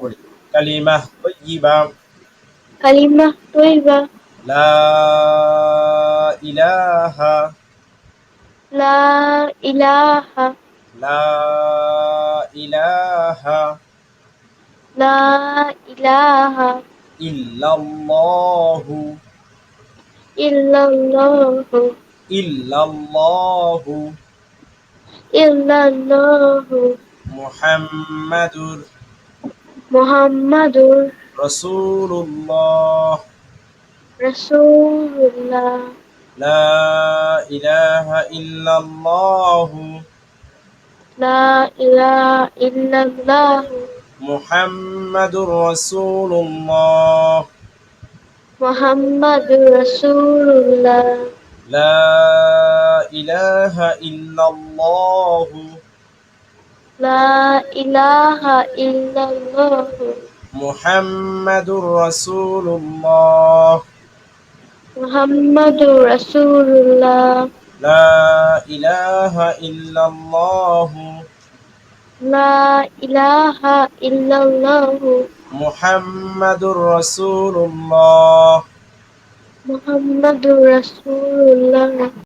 বলি কালিমাহ তাইয়্যিবা কালিমাহ তৈবা, লা ইলাহা লা ইলাহা, লা ইলাহা লা ইলাহা ইল্লাল্লাহু ইল্লাল্লাহু, ইল্লাল্লাহু ইল্লাল্লাহু মুহাম্মাদুর মুহাম্মাদুর রাসূলুল্লাহ রাসূলুল্লাহ লা ইলাহা ইল্লাল্লাহু লা ইলাহা ইল্লাল্লাহু মুহাম্মাদুর রাসূলুল্লাহ মুহাম্মাদুর রাসূলুল্লাহ লা ইলাহা ইল্লাল্লাহু লা ইলাহা ইল্লাল্লাহু মুহাম্মাদুর রাসূলুল্লাহ মুহাম্মাদুর রাসূলুল্লাহ লা ইলাহা ইল্লাল্লাহু লা ইলাহা ইল্লাল্লাহু মুহাম্মাদুর রাসূলুল্লাহ মুহাম্মাদুর রাসূলুল্লাহ